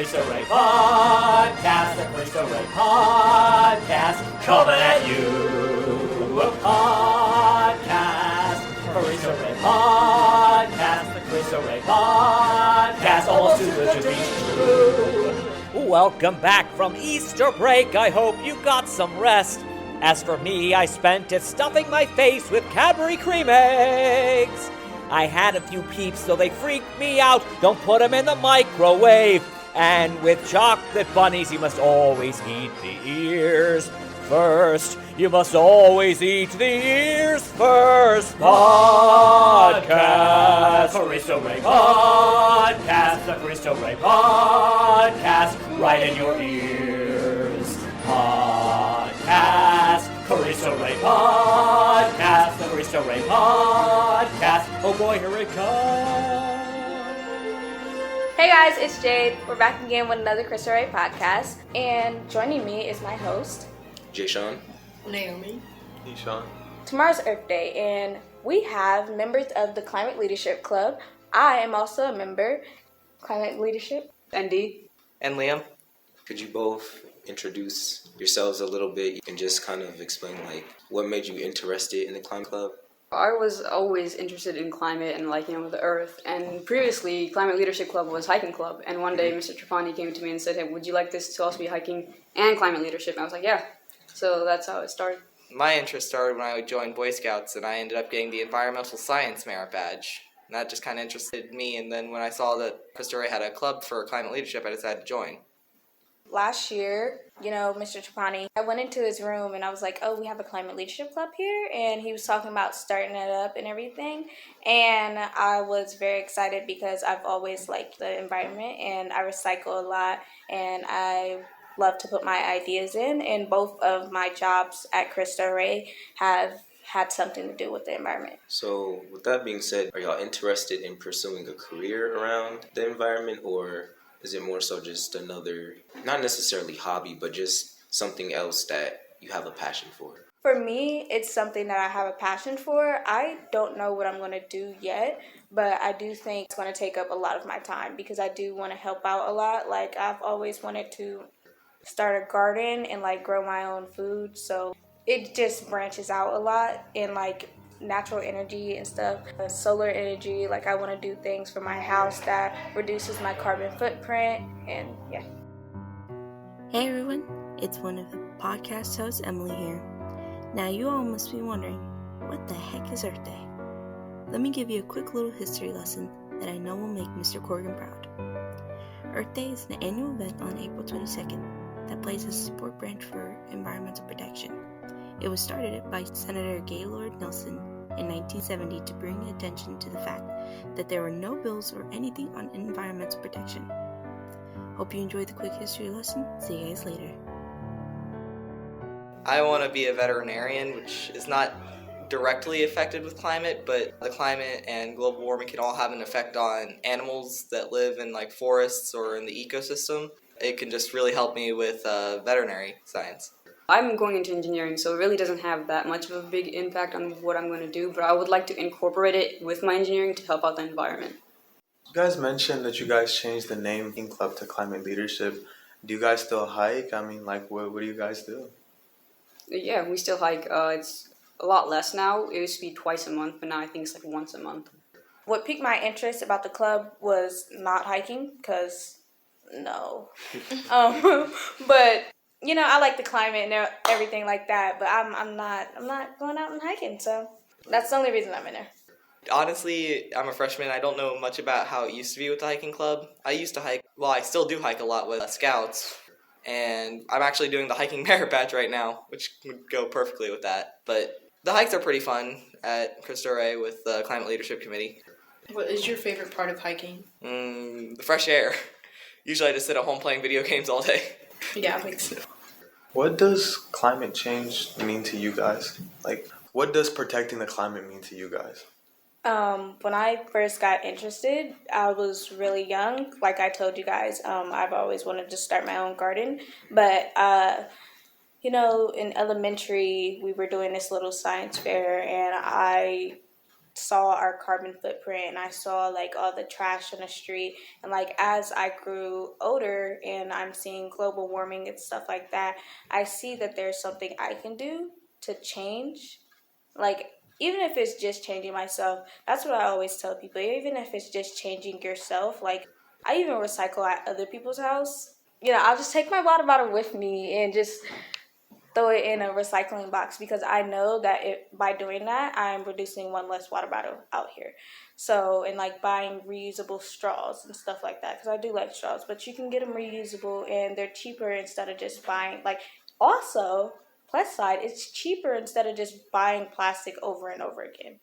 Cristo Rey podcast, the Cristo Rey podcast, coming at you. A podcast, Cristo Rey podcast, the Cristo Rey podcast, almost too good to be true. Welcome back from Easter break. I hope you got some rest. As for me, I spent it stuffing my face with Cadbury cream eggs. I had a few peeps, so they freaked me out. Don't put them in the microwave. And with chocolate bunnies, you must always eat the ears first. You must always eat the ears first. Podcast, Cristo Rey podcast, the Cristo Rey podcast, right in your ears. Podcast, Cristo Rey podcast, the Cristo Rey podcast. Oh boy, here it comes. Hey guys, it's Jade. We're back again with another Cristo Rey podcast, and joining me is my host, Jay Sean, Naomi, Nishan. Tomorrow's Earth Day, and we have members of the Climate Leadership Club. I am also a member, Climate Leadership. Andy, And Liam. Could you both introduce yourselves a little bit? You can just kind of explain what made you interested in the Climate Club. I was always interested in climate and the earth, and previously Climate Leadership Club was hiking club, and one day Mr. Trapani came to me and said, hey, would you like this to also be hiking and climate leadership? And I was like, yeah. So that's how it started. My interest started when I joined Boy Scouts, and I ended up getting the environmental science merit badge. And that just kind of interested me, and then when I saw that Cristo Rey had a club for climate leadership, I decided to join. Last year, Mr. Trapani, I went into his room and I was like, oh, we have a Climate Leadership Club here, and he was talking about starting it up and everything, and I was very excited because I've always liked the environment, and I recycle a lot, and I love to put my ideas in, and both of my jobs at Cristo Rey have had something to do with the environment. So with that being said, are y'all interested in pursuing a career around the environment, or is it more so just another, not necessarily hobby, but just something else that you have a passion for? For me, it's something that I have a passion for. I don't know what I'm going to do yet, but I do think it's going to take up a lot of my time because I do want to help out a lot. I've always wanted to start a garden and grow my own food, so it just branches out a lot in natural energy and stuff, solar energy. I want to do things for my house that reduces my carbon footprint, and yeah. Hey everyone, it's one of the podcast hosts, Emily here. Now you all must be wondering, what the heck is Earth Day? Let me give you a quick little history lesson that I know will make Mr. Corrigan proud. Earth Day is an annual event on April 22nd that plays a support branch for environmental protection. It was started by Senator Gaylord Nelson in 1970 to bring attention to the fact that there were no bills or anything on environmental protection. Hope you enjoyed the quick history lesson. See you guys later. I want to be a veterinarian, which is not directly affected with climate, but the climate and global warming can all have an effect on animals that live in forests or in the ecosystem. It can just really help me with veterinary science. I'm going into engineering, so it really doesn't have that much of a big impact on what I'm going to do, but I would like to incorporate it with my engineering to help out the environment. You guys mentioned that you guys changed the name club to Climate Leadership. Do you guys still hike? What do you guys do? Yeah, we still hike. It's a lot less now. It used to be twice a month, but now I think it's once a month. What piqued my interest about the club was not hiking, because no. But I like the climate and everything like that, but I'm not going out and hiking, so that's the only reason I'm in there. Honestly, I'm a freshman. I don't know much about how it used to be with the hiking club. I used to hike, I still do hike a lot with Scouts, and I'm actually doing the hiking merit badge right now, which would go perfectly with that. But the hikes are pretty fun at Cristo Rey with the Climate Leadership Committee. What is your favorite part of hiking? The fresh air. Usually I just sit at home playing video games all day. Yeah, I think so. What does climate change mean to you guys? What does protecting the climate mean to you guys? When I first got interested, I was really young. Like I told you guys, I've always wanted to start my own garden. But, in elementary, we were doing this little science fair, and I saw our carbon footprint and I saw like all the trash on the street, and like as I grew older and I'm seeing global warming and stuff like that, I see that there's something I can do to change. Like, even if it's just changing myself, that's what I always tell people. Even if it's just changing yourself, like, I even recycle at other people's house. You know, I'll just take my water bottle with me and just throw it in a recycling box, because I know that by doing that, I'm reducing one less water bottle out here. So, and like buying reusable straws and stuff like that, because I do like straws, but you can get them reusable and they're cheaper instead of just buying, like, also, plus side, it's cheaper instead of just buying plastic over and over again.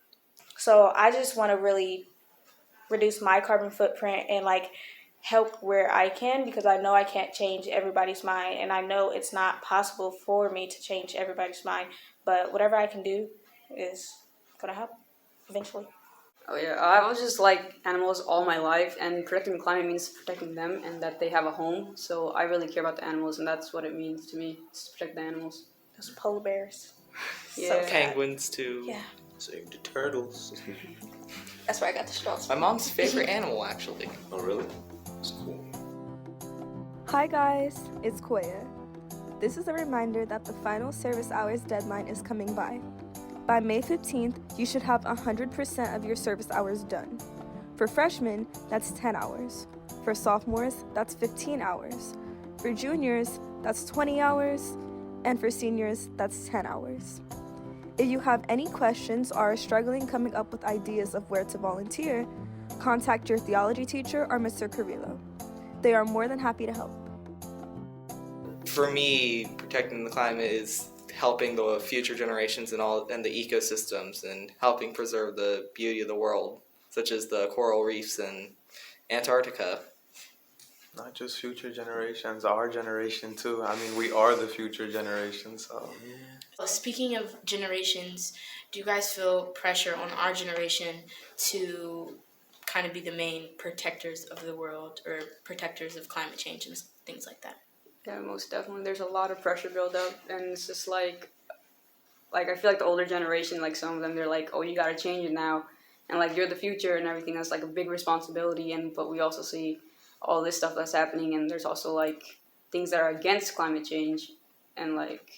So I just want to really reduce my carbon footprint and like help where I can, because I know I can't change everybody's mind, and I know it's not possible for me to change everybody's mind, but whatever I can do is gonna help eventually. Oh yeah, I was just like animals all my life, and protecting the climate means protecting them and that they have a home. So I really care about the animals, and that's what it means to me, is to protect the animals. Those polar bears. Yeah. So sad. Penguins too. Yeah, Save the turtles. that's where I got the straws. My mom's favorite animal, actually. Oh, really? That's cool. Hi guys, it's Koya. This is a reminder that the final service hours deadline is coming by. By May 15th, you should have 100% of your service hours done. For freshmen, that's 10 hours. For sophomores, that's 15 hours. For juniors, that's 20 hours. And for seniors, that's 10 hours. If you have any questions or are struggling coming up with ideas of where to volunteer, contact your theology teacher or Mr. Carrillo. They are more than happy to help. For me, protecting the climate is helping the future generations and the ecosystems, and helping preserve the beauty of the world, such as the coral reefs in Antarctica. Not just future generations, our generation too. I mean, we are the future generation, so. Well, speaking of generations, do you guys feel pressure on our generation to kind of be the main protectors of the world, or protectors of climate change and things like that? Yeah, most definitely. There's a lot of pressure build up, and it's just like I feel like the older generation, like some of them, they're like, oh, you gotta change it now, and like you're the future and everything. That's like a big responsibility, but we also see all this stuff that's happening, and there's also like things that are against climate change, and like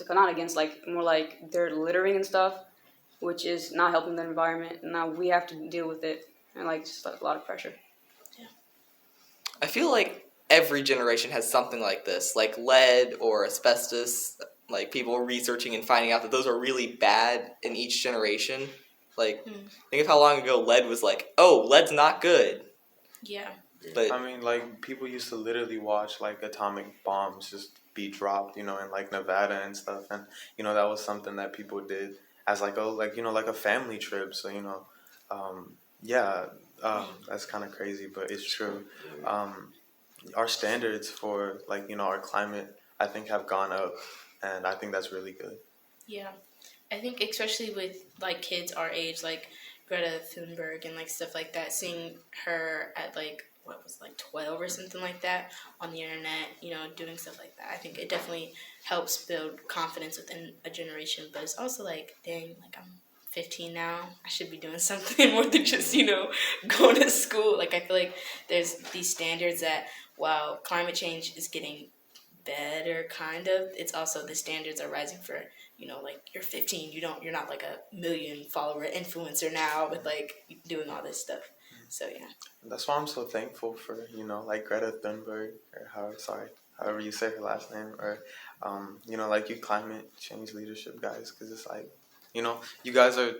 not against, like more like they're littering and stuff, which is not helping the environment, and now we have to deal with it, and like just like, a lot of pressure. Yeah. I feel like every generation has something like this, like lead or asbestos. Like people researching and finding out that those are really bad in each generation. Like, think of how long ago lead was like, oh, lead's not good. Yeah. But I mean, like, people used to literally watch, like, atomic bombs just be dropped, you know, in, like, Nevada and stuff. And, you know, that was something that people did as, like, a family trip. So, you know, that's kind of crazy, but it's true. Our standards for, like, you know, our climate, I think, have gone up. And I think that's really good. Yeah. I think especially with, like, kids our age, like Greta Thunberg and, like, stuff like that, seeing her at, like, 12 or something like that on the internet, you know, doing stuff like that. I think it definitely helps build confidence within a generation, but it's also like, dang, like I'm 15 now, I should be doing something more than just, you know, going to school. Like, I feel like there's these standards that while climate change is getting better, kind of, it's also the standards are rising for, you know, like you're 15, you're not like a million follower influencer now with like doing all this stuff. So yeah. That's why I'm so thankful for, you know, like Greta Thunberg, or however you say her last name, or, you know, like you climate change leadership guys, because it's like, you know, you guys are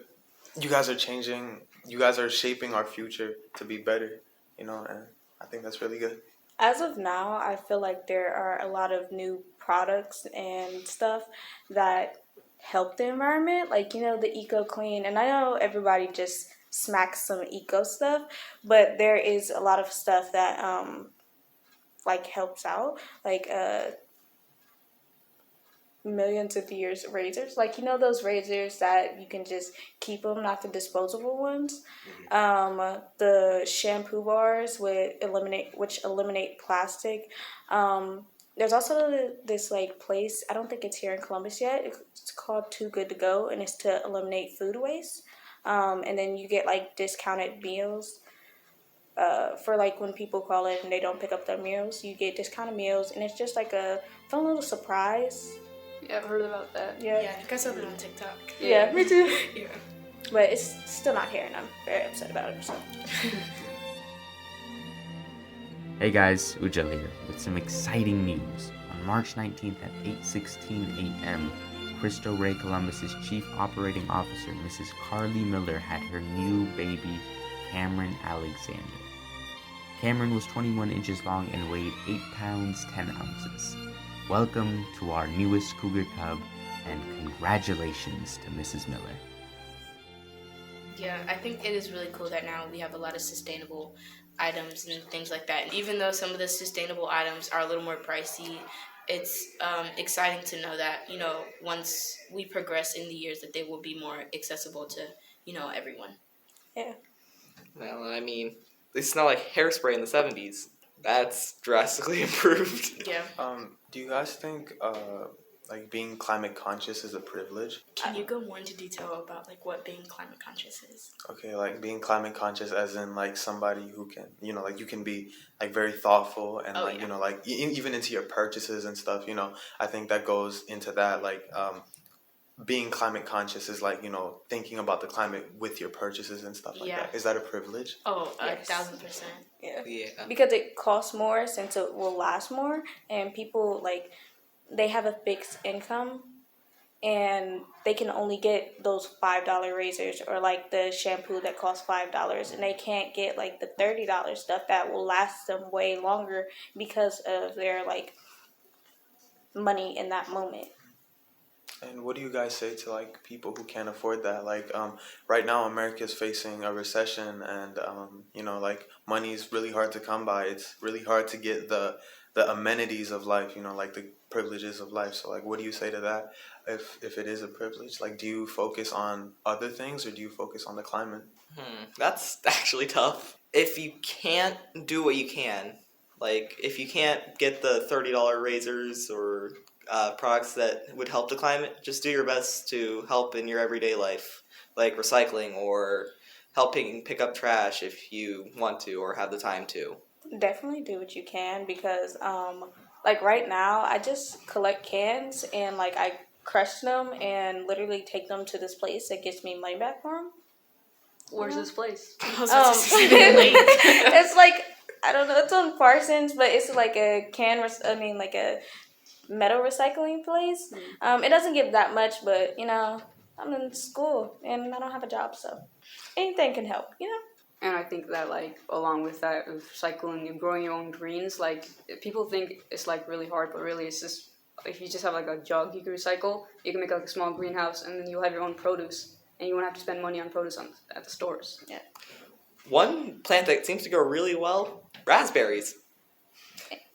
changing, you guys are shaping our future to be better, you know, and I think that's really good. As of now, I feel like there are a lot of new products and stuff that help the environment, like, you know, the Eco Clean, and I know everybody just smacks some eco stuff, but there is a lot of stuff that like helps out, like millions of years razors, like, you know, those razors that you can just keep them, not the disposable ones. The shampoo bars which eliminate plastic. There's also this like place, I don't think it's here in Columbus yet, it's called Too Good to Go, and it's to eliminate food waste. And then you get like discounted meals. For like when people call in and they don't pick up their meals, you get discounted meals, and it's just like a fun little surprise. Yeah, I've heard about that. Yeah, I think I saw that on TikTok. Yeah, me too. Yeah. But it's still not here, and I'm very upset about it. So. Hey guys, Ujjal here with some exciting news. On March 19th at 8:16 a.m., Cristo Rey Columbus's Chief Operating Officer, Mrs. Carly Miller, had her new baby, Cameron Alexander. Cameron was 21 inches long and weighed 8 pounds 10 ounces. Welcome to our newest cougar cub, and congratulations to Mrs. Miller. Yeah, I think it is really cool that now we have a lot of sustainable items and things like that. And even though some of the sustainable items are a little more pricey, it's exciting to know that, you know, once we progress in the years, that they will be more accessible to, you know, everyone. Yeah. Well, I mean, it's not like hairspray in the 70s. That's drastically improved. Yeah. Do you guys think like being climate conscious is a privilege? Can you go more into detail about like what being climate conscious is? Okay, like being climate conscious as in like somebody who can, you know, like you can be like very thoughtful and you know, like even into your purchases and stuff, you know. I think that goes into that, like being climate conscious is like, you know, thinking about the climate with your purchases and stuff like that. Is that a privilege? Oh, Yes. 1,000%. Yeah. Because it costs more since it will last more, and people like they have a fixed income, and they can only get those $5 razors or like the shampoo that costs $5, and they can't get like the $30 stuff that will last them way longer because of their like money in that moment. And what do you guys say to like people who can't afford that? Like right now America is facing a recession, and you know, like money is really hard to come by. It's really hard to get the amenities of life, you know, like the privileges of life. So like what do you say to that? If it is a privilege, like do you focus on other things or do you focus on the climate? That's actually tough. If you can't do what you can, like if you can't get the $30 razors or products that would help the climate, just do your best to help in your everyday life, like recycling or helping pick up trash if you want to or have the time to. Definitely do what you can, because like right now I just collect cans and like I crush them and literally take them to this place that gets me money back for them. Where's this place? It's like, I don't know, it's on Parsons, but it's like a like a metal recycling place. It doesn't give that much, but you know, I'm in school and I don't have a job, so anything can help, you know. And I think that, like, along with that, with recycling and growing your own greens, like, people think it's, like, really hard, but really it's just, if you just have, like, a jug you can recycle, you can make, like, a small greenhouse, and then you'll have your own produce, and you won't have to spend money on produce at the stores. Yeah. One plant that seems to grow really well, raspberries.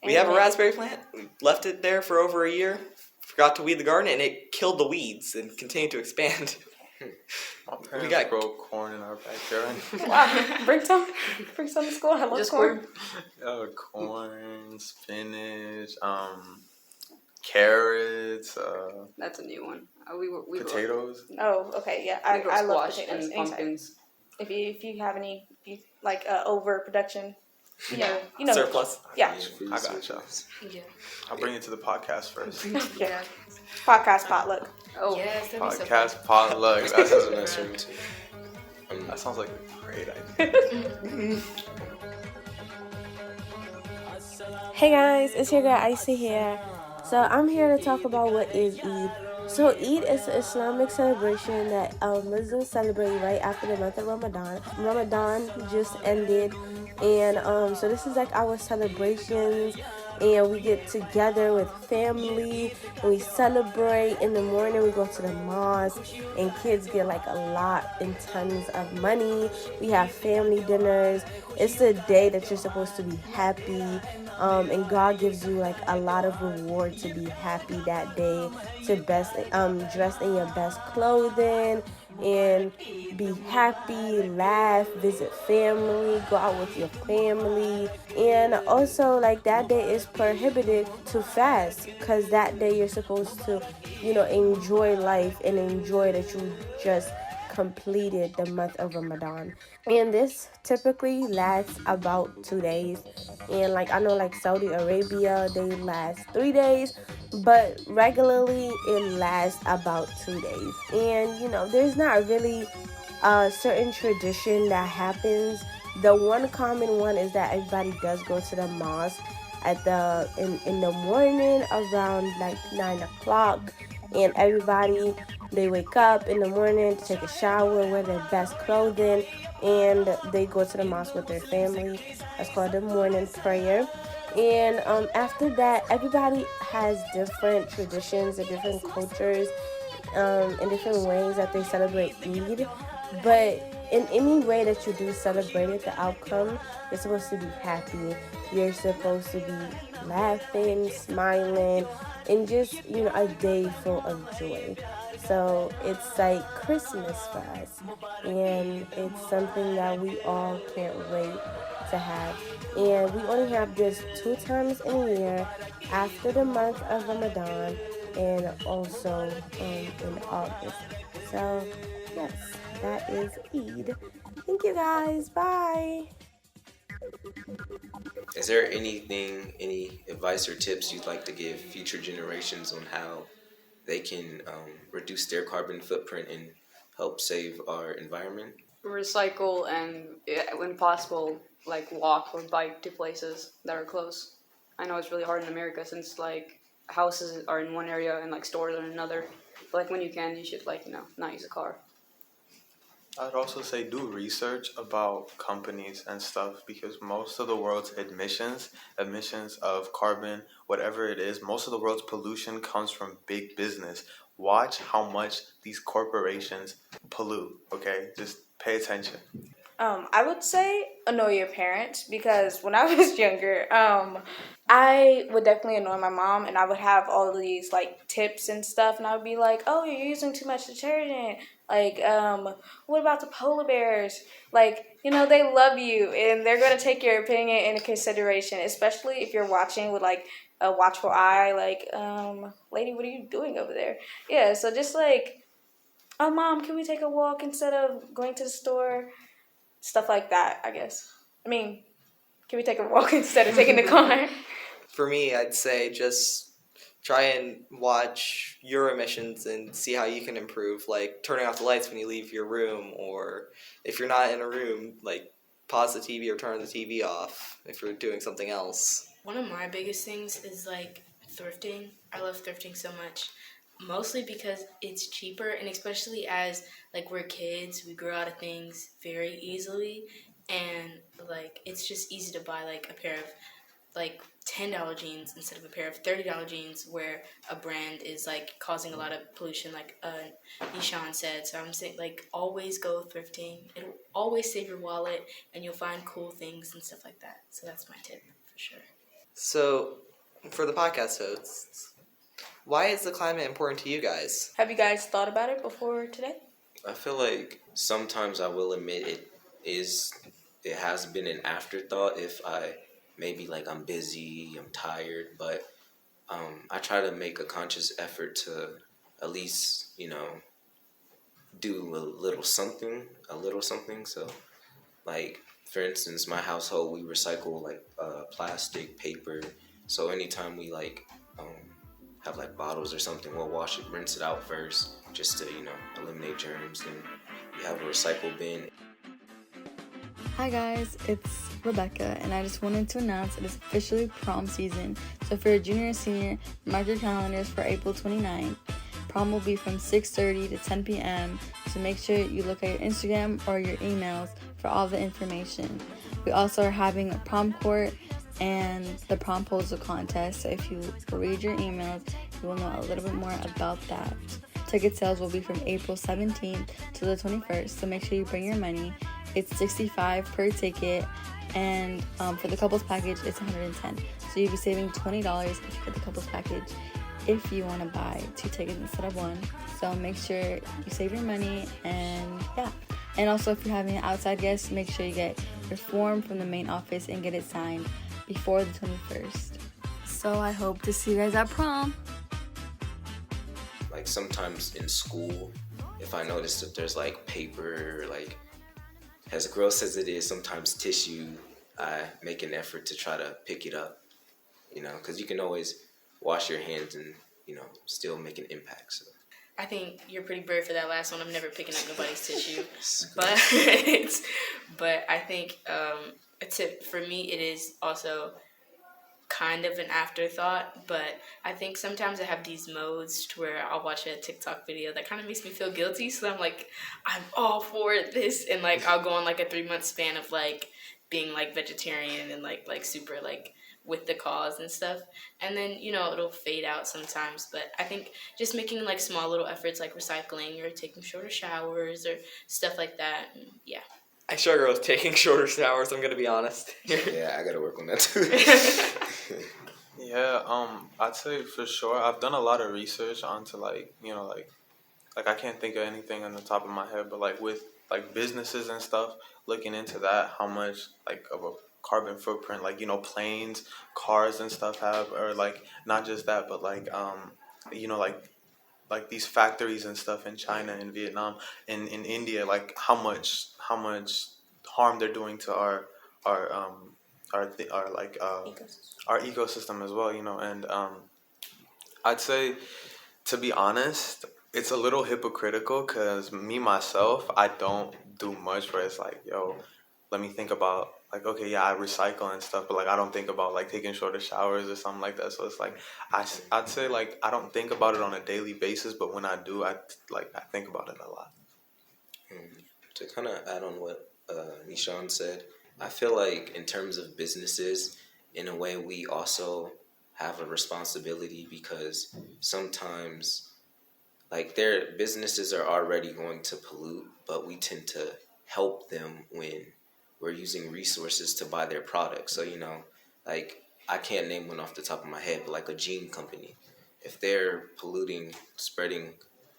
We have a raspberry plant. We left it there for over a year, forgot to weed the garden, and it killed the weeds and continued to expand. My parents grow corn in our backyard. Wow, bring some to school. I love corn. Corn, spinach, carrots. That's a new one. We potatoes. Oh, okay, yeah. I love potatoes. And pumpkins. If you have any like overproduction, you know Surplus. Yeah. I gotcha. Yeah. I'll bring it to the podcast first. Yeah. Podcast potluck. Oh, yes, that'd be so Podcast potluck. That sounds a nice room too. That sounds like a great idea. Hey guys, it's your girl Icy here. So I'm here to talk about what is Eid. So Eid is an Islamic celebration that Muslims celebrate right after the month of Ramadan. Ramadan just ended, and so this is like our celebrations, and we get together with family and we celebrate. In the morning we go to the mosque and kids get like a lot and tons of money. We have family dinners. It's the day that you're supposed to be happy, and God gives you like a lot of reward to be happy that day, to dress in your best clothing and be happy, laugh, visit family, go out with your family. And also, like, that day is prohibited to fast, because that day you're supposed to, enjoy life and enjoy that you just completed the month of Ramadan. And this typically lasts about 2 days. And like I know like Saudi Arabia, they last 3 days, but regularly it lasts about 2 days. And you know, there's not really a certain tradition that happens. The one common one is that everybody does go to the mosque at the in the morning around like 9 o'clock, and everybody, they wake up in the morning to take a shower, wear their best clothing, and they go to the mosque with their family. That's called the morning prayer. And after that, everybody has different traditions and different cultures and different ways that they celebrate Eid. But in any way that you do celebrate it, the outcome, you're supposed to be happy. You're supposed to be laughing, smiling, and just, you know, a day full of joy. So it's like Christmas for us, and it's something that we all can't wait to have. And we only have this 2 times in a year, after the month of Ramadan and also in August. So yes, that is Eid. Thank you guys. Bye. Is there any advice or tips you'd like to give future generations on how they can reduce their carbon footprint and help save our environment? Recycle and, when possible, like walk or bike to places that are close. I know it's really hard in America since like houses are in one area and like stores are in another. But like when you can, you should like, you know, not use a car. I'd also say do research about companies and stuff, because most of the world's emissions of carbon, whatever it is, most of the world's pollution comes from big business. Watch how much these corporations pollute, okay? Just pay attention. I would say annoy your parents, because when I was younger, I would definitely annoy my mom, and I would have all of these like tips and stuff, and I would be like, "Oh, you're using too much detergent." Like, what about the polar bears? Like, you know, they love you, and they're gonna take your opinion into consideration, especially if you're watching with like a watchful eye. Like, lady, what are you doing over there? Yeah, so just like, oh, mom, can we take a walk instead of going to the store? Stuff like that, I guess. I mean, can we take a walk instead of taking the car? For me, I'd say just try and watch your emissions and see how you can improve, like turning off the lights when you leave your room, or if you're not in a room, like pause the TV or turn the TV off if you're doing something else. One of my biggest things is like thrifting. I love thrifting so much. Mostly because it's cheaper, and especially as like we're kids, we grow out of things very easily, and like it's just easy to buy like a pair of like $10 jeans instead of a pair of $30 jeans, where a brand is like causing a lot of pollution, like Nishan said. So I'm saying like always go thrifting. It'll always save your wallet, and you'll find cool things and stuff like that. So that's my tip for sure. So for the podcast hosts, why is the climate important to you guys? Have you guys thought about it before today? I feel like sometimes I will admit it has been an afterthought if maybe like I'm busy, I'm tired, but I try to make a conscious effort to at least, you know, do a little something. So like, for instance, my household, we recycle like plastic, paper. So anytime we like have like bottles or something, we'll wash it, rinse it out first, just to, you know, eliminate germs. Then we have a recycle bin. Hi guys, it's Rebecca, and I just wanted to announce it is officially prom season. So if you're a junior or senior, mark your calendars for April 29th. Prom will be from 6:30 to 10 p.m. So make sure you look at your Instagram or your emails for all the information. We also are having a prom court and the promposal contest. So if you read your emails, you will know a little bit more about that. Ticket sales will be from April 17th to the 21st. So make sure you bring your money. It's $65 per ticket, and for the couples package, it's $110. So you'll be saving $20 if you get the couples package if you want to buy 2 tickets instead of 1. So make sure you save your money, and yeah. And also, if you're having an outside guest, make sure you get your form from the main office and get it signed before the 21st. So I hope to see you guys at prom. Like sometimes in school, if I notice that there's like paper, like as gross as it is, sometimes tissue, I make an effort to try to pick it up, because you can always wash your hands and, still make an impact. So I think you're pretty brave for that last one. I'm never picking up nobody's tissue, but I think a tip for me, it is also kind of an afterthought, but I think sometimes I have these modes to where I'll watch a TikTok video that kind of makes me feel guilty, so I'm like, I'm all for this, and like I'll go on like a 3-month span of like being like vegetarian and like super like with the cause and stuff, and then it'll fade out sometimes. But I think just making like small little efforts like recycling or taking shorter showers or stuff like that, and yeah. I struggle with taking shorter showers, I'm gonna be honest. Yeah, I gotta work on that too. Yeah, I'd say for sure. I've done a lot of research onto like I can't think of anything on the top of my head, but like with like businesses and stuff, looking into that, how much like of a carbon footprint like planes, cars and stuff have, or like not just that, but like like these factories and stuff in China and Vietnam and in India, like how much harm they're doing to our ecosystem as well, and I'd say, to be honest, it's a little hypocritical because me myself, I don't do much where it's like, yo, let me think about like, okay, yeah, I recycle and stuff, but like I don't think about like taking shorter showers or something like that. So it's like I'd say like I don't think about it on a daily basis, but when I do, I think about it a lot. To kind of add on what Nishan said, I feel like in terms of businesses, in a way, we also have a responsibility because sometimes like their businesses are already going to pollute, but we tend to help them when we're using resources to buy their products. So, like I can't name one off the top of my head, but like a jean company, if they're polluting, spreading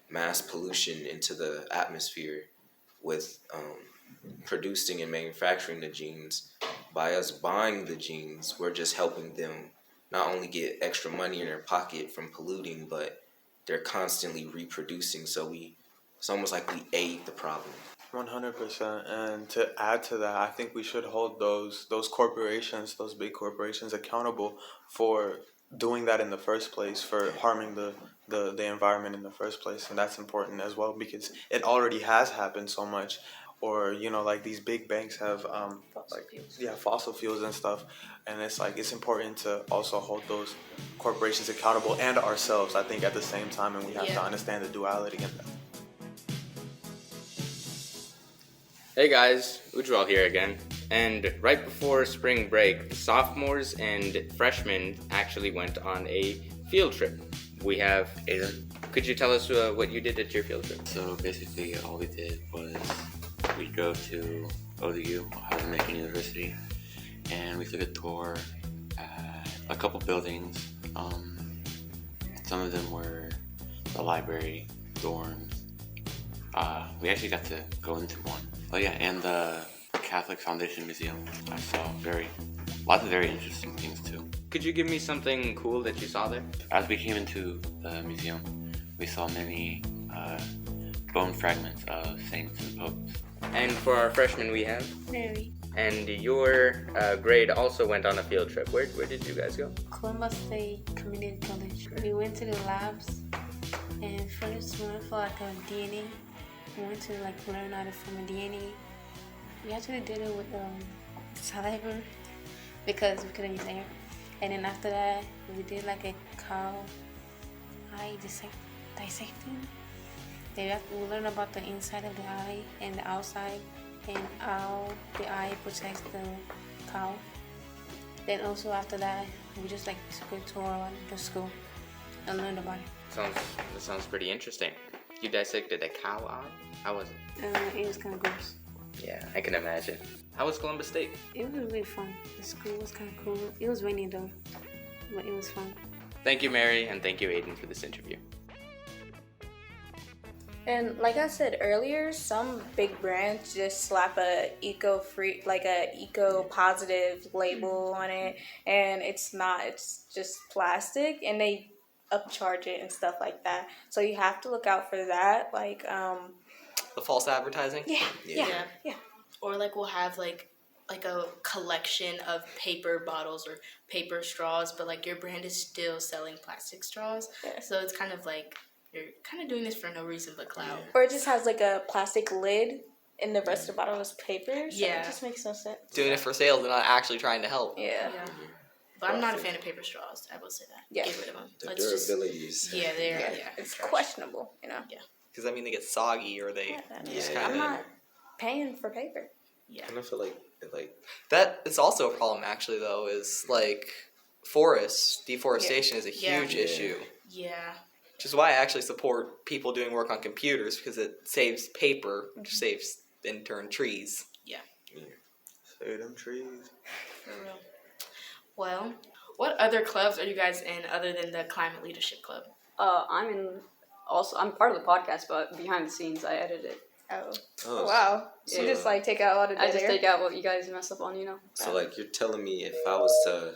mass pollution into the atmosphere with producing and manufacturing the jeans, by us buying the jeans, we're just helping them not only get extra money in their pocket from polluting, but they're constantly reproducing. So it's almost like we aid the problem. 100%. And to add to that, I think we should hold those corporations, those big corporations, accountable for doing that in the first place, for harming the environment in the first place. And that's important as well because it already has happened so much. Or like these big banks have fossil fuels and stuff, and it's like it's important to also hold those corporations accountable and ourselves, I think, at the same time, and we have to understand the duality in that. Hey guys, Ujjwal here again. And right before spring break, the sophomores and freshmen actually went on a field trip. We have Aiden. Could you tell us what you did at your field trip? So basically all we did was we'd go to ODU, Ohio American University, and we took a tour at a couple buildings. Some of them were the library, dorms. We actually got to go into one. Oh yeah, and the Catholic Foundation Museum. I saw lots of very interesting things too. Could you give me something cool that you saw there? As we came into the museum, we saw many bone fragments of saints and popes. And for our freshmen, we have Mary. And your grade also went on a field trip. Where did you guys go? Columbus State Community College. We went to the labs, and first we went for like a DNA. We went to like learn how to form a DNA. We actually did it with saliva because we couldn't use air. And then after that, we did like a cow eye dissecting. We learn about the inside of the eye and the outside, and how the eye protects the cow. Then also after that, we just like took a tour around the school and learned about it. That sounds pretty interesting. You dissected a cow eye? How was it? It was kind of gross. Yeah, I can imagine. How was Columbus State? It was really fun. The school was kind of cool. It was rainy though, but it was fun. Thank you, Mary, and thank you, Aiden, for this interview. And like I said earlier, some big brands just slap a eco-free, like a eco-positive label on it, and it's not. It's just plastic, and they upcharge it and stuff like that. So you have to look out for that. Like, The false advertising. yeah. Or like we'll have like a collection of paper bottles or paper straws, but like your brand is still selling plastic straws. Yeah. So it's kind of like you're kind of doing this for no reason but clout. Or it just has like a plastic lid and the rest of the bottle is paper. So Yeah. it just makes no sense. Doing it for sales and not actually trying to help. Yeah. But I'm not a fan of paper straws. I will say that. Yeah. Get rid of them. The Let's just- durability is. Yeah, they're It's trash. questionable, you know. Yeah. Because I mean, they get soggy or they just kind I'm of. not paying for paper. Yeah. And I feel like That is also a problem, actually, though, is like forests, deforestation is a Yeah. huge Yeah. issue. Yeah. Which is why I actually support people doing work on computers because it saves paper, which saves, in turn, trees. Save them trees. For real. Well, what other clubs are you guys in other than the Climate Leadership Club? I'm part of the podcast, but behind the scenes, I edit it. Oh wow. So you just like take out all the I dead just air? take out what you guys mess up on, you know. So like you're telling me if I was to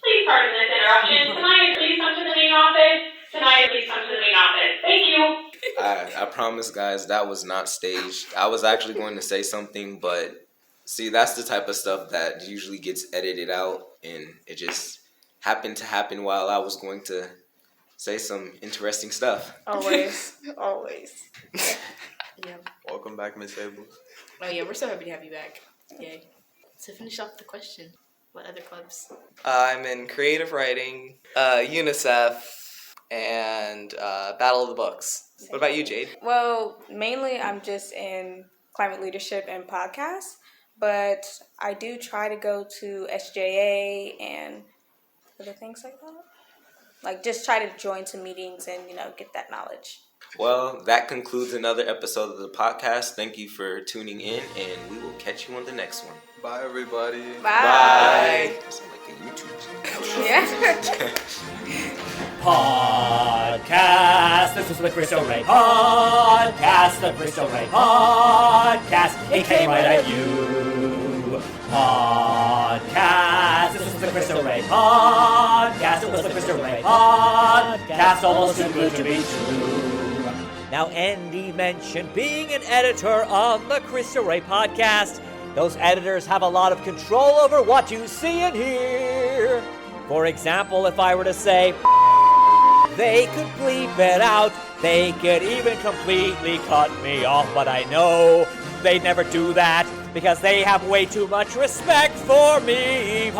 Please pardon this interruption. Tonight, please come to the main office. Tonight, please come to the main office. Thank you. I promise guys that was not staged. I was actually going to say something, but see that's the type of stuff that usually gets edited out and it just happened to happen while I was going to say some interesting stuff. Always. Yeah. Welcome back, Miss Ables. Oh yeah, we're so happy to have you back. Yay. To finish off the question, what other clubs? I'm in creative writing, UNICEF, and Battle of the Books. What about you, Jade? Well, mainly I'm just in climate leadership and podcasts, but I do try to go to SJA and other things like that. Like just try to join some meetings and, get that knowledge. Well, that concludes another episode of the podcast. Thank you for tuning in, and we will catch you on the next one. Bye, everybody. Bye. That sounds like a YouTube. Yeah. Podcast. This is the Cristo Rey Podcast. The Cristo Rey Podcast. It came right at you. Podcast. This is the Cristo Rey Podcast. It was the Cristo Rey Podcast. Almost too good to be true. Now, Andy mentioned being an editor on the Cristo Rey Podcast. Those editors have a lot of control over what you see and hear. For example, if I were to say, they could bleep it out. They could even completely cut me off, but I know they'd never do that because they have way too much respect for me.